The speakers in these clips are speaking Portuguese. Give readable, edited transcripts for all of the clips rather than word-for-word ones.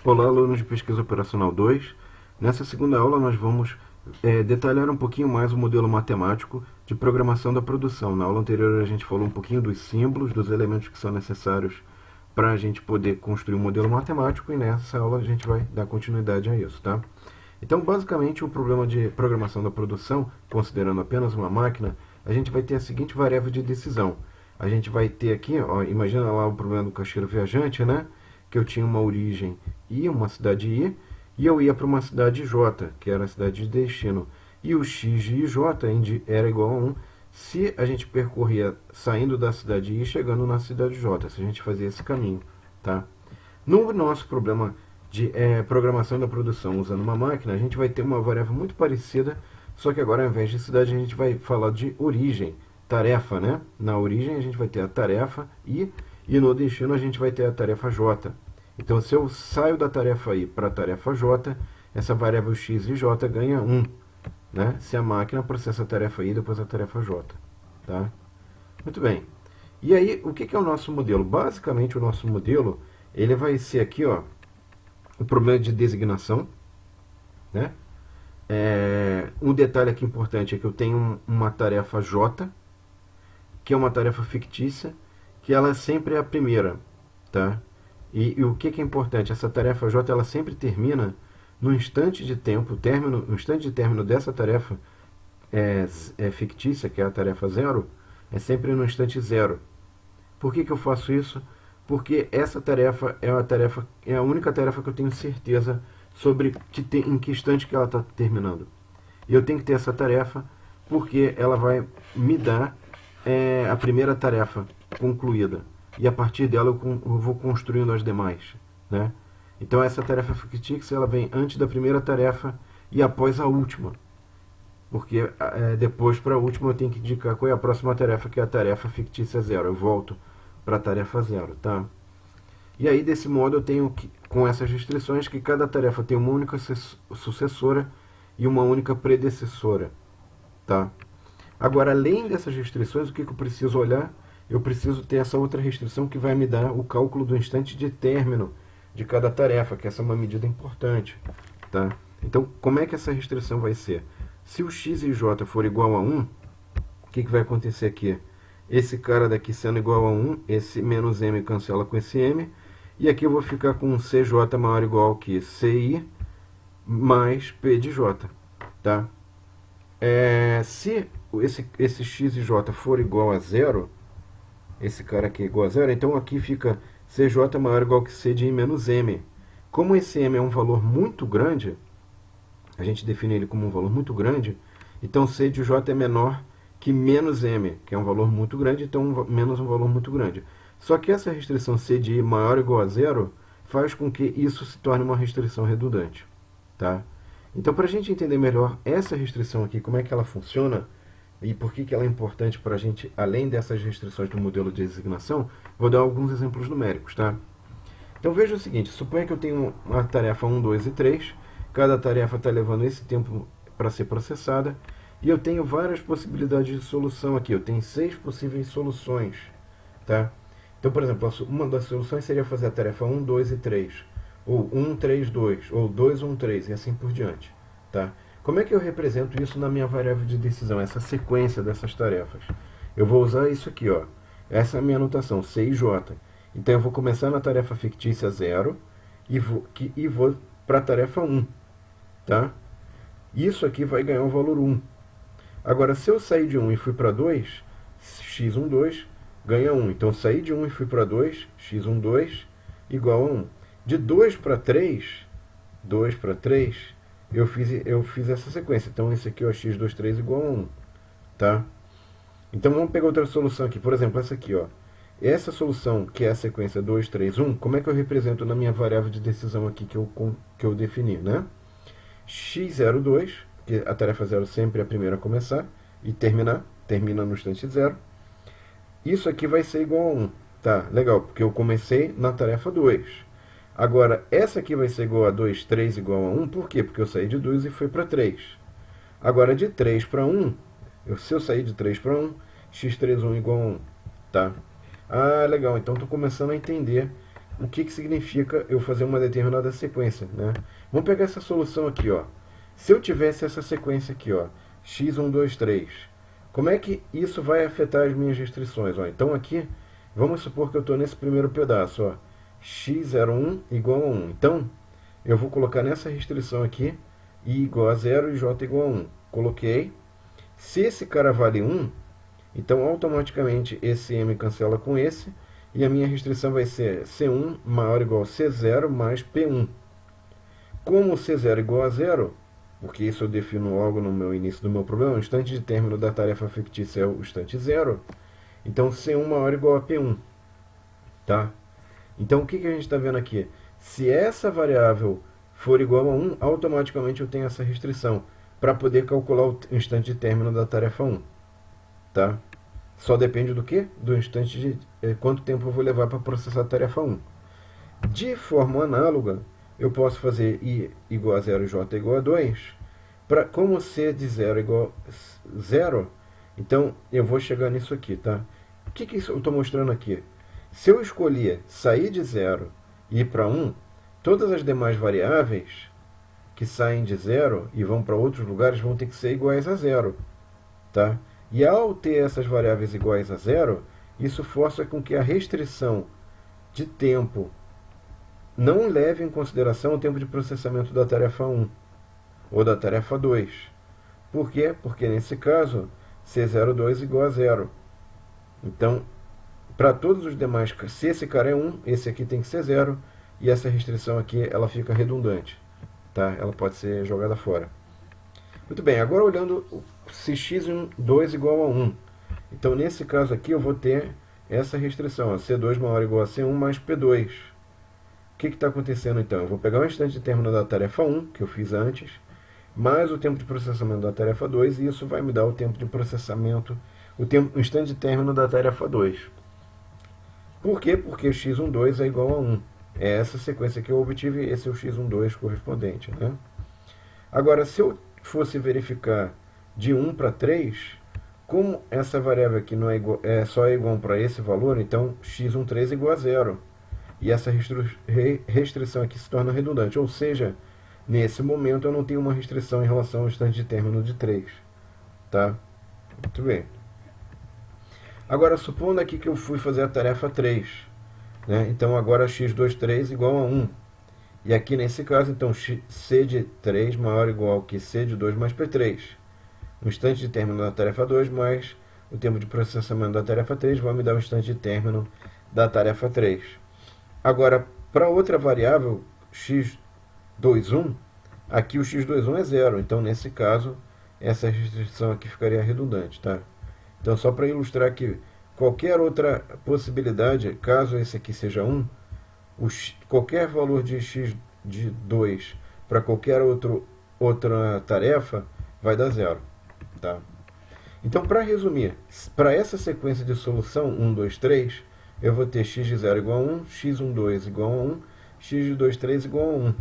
Olá, alunos de Pesquisa Operacional 2. Nessa segunda aula nós vamos detalhar um pouquinho mais o modelo matemático de programação da produção. Na aula anterior a gente falou um pouquinho dos símbolos, dos elementos que são necessários para a gente poder construir um modelo matemático, e nessa aula a gente vai dar continuidade a isso, tá? Então, basicamente, o problema de programação da produção, considerando apenas uma máquina, a gente vai ter a seguinte variável de decisão. A gente vai ter aqui, ó, imagina lá o problema do caixeiro viajante, né? Que eu tinha uma origem I, uma cidade I, e eu ia para uma cidade J, que era a cidade de destino. E o x de IJ era igual a 1 se a gente percorria saindo da cidade I e chegando na cidade J, se a gente fazia esse caminho, tá? No nosso problema de programação da produção usando uma máquina, a gente vai ter uma variável muito parecida, só que agora ao invés de cidade a gente vai falar de origem, tarefa, né? Na origem a gente vai ter a tarefa I, e no destino a gente vai ter a tarefa J. Então, se eu saio da tarefa I para a tarefa J, essa variável x e j ganha 1, né? Se a máquina processa a tarefa I depois a tarefa J. Tá? Muito bem. E aí, o que é o nosso modelo? Basicamente, o nosso modelo ele vai ser aqui, ó, o problema de designação. Né? Um detalhe aqui importante é que eu tenho uma tarefa J, que é uma tarefa fictícia, que ela sempre é a primeira, tá? E o que é importante? Essa tarefa J ela sempre termina no instante de tempo, no instante de término dessa tarefa fictícia, que é a tarefa 0, é sempre no instante 0. Por que eu faço isso? Porque essa tarefa é a única tarefa que eu tenho certeza sobre em que instante que ela está terminando. E eu tenho que ter essa tarefa porque ela vai me dar a primeira tarefa concluída. E a partir dela eu vou construindo as demais. Né? Então essa tarefa fictícia ela vem antes da primeira tarefa e após a última. Porque depois para a última eu tenho que indicar qual é a próxima tarefa, que é a tarefa fictícia 0. Eu volto para a tarefa 0. Tá? E aí desse modo eu tenho, com essas restrições, que cada tarefa tem uma única sucessora e uma única predecessora. Tá? Agora, além dessas restrições, o que eu preciso olhar? Eu preciso ter essa outra restrição que vai me dar o cálculo do instante de término de cada tarefa, que essa é uma medida importante. Tá? Então, como é que essa restrição vai ser? Se o x e j for igual a 1, o que vai acontecer aqui? Esse cara daqui sendo igual a 1, esse menos m cancela com esse m, e aqui eu vou ficar com cj maior ou igual que ci mais p de j. Tá? Se esse x e j for igual a 0, esse cara aqui é igual a 0, então aqui fica cj maior ou igual que c de i menos m. Como esse m é um valor muito grande, a gente define ele como um valor muito grande, então c de j é menor que menos m, que é um valor muito grande, então menos um valor muito grande. Só que essa restrição c de i maior ou igual a 0 faz com que isso se torne uma restrição redundante. Tá? Então, para a gente entender melhor essa restrição aqui, como é que ela funciona, e por que ela é importante para a gente, além dessas restrições do modelo de designação, vou dar alguns exemplos numéricos. Tá? Então veja o seguinte, suponha que eu tenho uma tarefa 1, 2 e 3, cada tarefa está levando esse tempo para ser processada, e eu tenho várias possibilidades de solução aqui, eu tenho 6 possíveis soluções. Tá? Então, por exemplo, uma das soluções seria fazer a tarefa 1, 2 e 3, ou 1, 3, 2, ou 2, 1, 3, e assim por diante. Tá? Como é que eu represento isso na minha variável de decisão, essa sequência dessas tarefas? Eu vou usar isso aqui, ó. Essa é a minha anotação, C e J. Então eu vou começar na tarefa fictícia 0 e vou para a tarefa 1. Tá? Isso aqui vai ganhar o valor 1. Agora, se eu sair de 1 e fui para 2, x1, 2 ganha 1. Então, saí de 1 e fui para 2, x1, 2 igual a 1. De 2 para 3, eu fiz essa sequência. Então, esse aqui, ó, x2, 3 igual a 1. Tá? Então, vamos pegar outra solução aqui. Por exemplo, essa aqui, ó. Essa solução, que é a sequência 2, 3, 1, como é que eu represento na minha variável de decisão aqui que eu defini, né? x0, 2, que a tarefa 0 sempre é a primeira a começar e termina no instante 0. Isso aqui vai ser igual a 1. Tá, legal, porque eu comecei na tarefa 2. Agora, essa aqui vai ser igual a 2, 3 igual a 1, por quê? Porque eu saí de 2 e fui para 3. Agora, de 3 para 1, se eu sair de 3 para 1, x3, 1 igual a 1. Tá? Ah, legal, então estou começando a entender o que significa eu fazer uma determinada sequência, né? Vamos pegar essa solução aqui, ó. Se eu tivesse essa sequência aqui, ó, x1, 2, 3, como é que isso vai afetar as minhas restrições? Ó, então aqui, vamos supor que eu estou nesse primeiro pedaço, ó, x01 igual a 1. Então, eu vou colocar nessa restrição aqui, i igual a 0 e j igual a 1. Coloquei. Se esse cara vale 1, então automaticamente esse m cancela com esse, e a minha restrição vai ser C1 maior ou igual a C0 mais P1. Como C0 é igual a 0, porque isso eu defino logo no meu início do meu problema, o instante de término da tarefa fictícia é o instante 0, então C1 maior ou igual a P1. Tá? Então o que a gente está vendo aqui? Se essa variável for igual a 1, automaticamente eu tenho essa restrição para poder calcular o instante de término da tarefa 1. Tá? Só depende do quê? Do instante de quanto tempo eu vou levar para processar a tarefa 1. De forma análoga, eu posso fazer i igual a 0 e j igual a 2. Como c de 0 é igual a 0, então eu vou chegar nisso aqui. Tá? O que eu estou mostrando aqui? Se eu escolher sair de 0 e ir para 1, todas as demais variáveis que saem de 0 e vão para outros lugares vão ter que ser iguais a 0. Tá? E ao ter essas variáveis iguais a 0, isso força com que a restrição de tempo não leve em consideração o tempo de processamento da tarefa 1 ou da tarefa 2. Por quê? Porque nesse caso, C02 igual a 0. Então, para todos os demais, se esse cara é 1, esse aqui tem que ser 0, e essa restrição aqui ela fica redundante. Tá? Ela pode ser jogada fora. Muito bem, agora olhando se x2 igual a 1. Então, nesse caso aqui, eu vou ter essa restrição, ó, C2 maior ou igual a C1 mais P2. O que está acontecendo, então? Eu vou pegar o instante de término da tarefa 1, que eu fiz antes, mais o tempo de processamento da tarefa 2, e isso vai me dar o tempo de processamento, o instante de término da tarefa 2. Por quê? Porque x12 é igual a 1. É essa sequência que eu obtive, esse é o x12 correspondente. Né? Agora, se eu fosse verificar de 1 para 3, como essa variável aqui não é, só é igual para esse valor, então x13 é igual a 0. E essa restrição aqui se torna redundante. Ou seja, nesse momento eu não tenho uma restrição em relação ao instante de término de 3. Tá? Muito bem. Agora, supondo aqui que eu fui fazer a tarefa 3. Né? Então, agora x23 igual a 1. E aqui nesse caso, então, C de 3 maior ou igual que C de 2 mais P3. O instante de término da tarefa 2 mais o tempo de processamento da tarefa 3 vai me dar o instante de término da tarefa 3. Agora, para outra variável, x21, aqui o x21 é 0. Então, nesse caso, essa restrição aqui ficaria redundante. Tá? Então, só para ilustrar que qualquer outra possibilidade, caso esse aqui seja 1, qualquer valor de x de 2 para qualquer outra tarefa vai dar 0. Tá? Então, para resumir, para essa sequência de solução 1, 2, 3, eu vou ter x de 0 igual a 1, x12 igual a 1, x de 2, 3 igual a 1.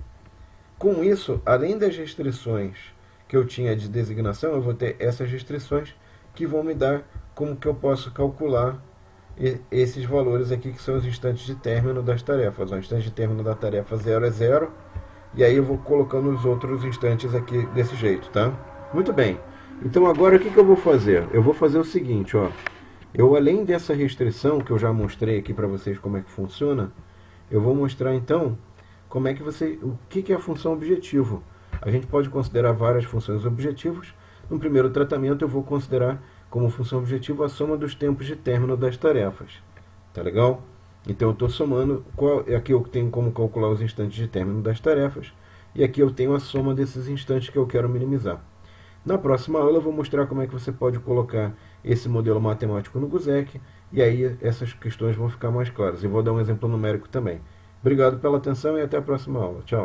Com isso, além das restrições que eu tinha de designação, eu vou ter essas restrições que vão me dar como que eu posso calcular esses valores aqui, que são os instantes de término das tarefas. O instante de término da tarefa 0 é 0, e aí eu vou colocando os outros instantes aqui desse jeito, tá? Muito bem. Então agora o que eu vou fazer? Eu vou fazer o seguinte, ó. Eu, além dessa restrição que eu já mostrei aqui para vocês como é que funciona, eu vou mostrar então como é que o que é a função objetivo. A gente pode considerar várias funções objetivos. No primeiro tratamento eu vou considerar como função objetiva a soma dos tempos de término das tarefas. Tá legal? Então eu estou somando, aqui eu tenho como calcular os instantes de término das tarefas, e aqui eu tenho a soma desses instantes que eu quero minimizar. Na próxima aula eu vou mostrar como é que você pode colocar esse modelo matemático no GUSEC, e aí essas questões vão ficar mais claras. E vou dar um exemplo numérico também. Obrigado pela atenção e até a próxima aula. Tchau.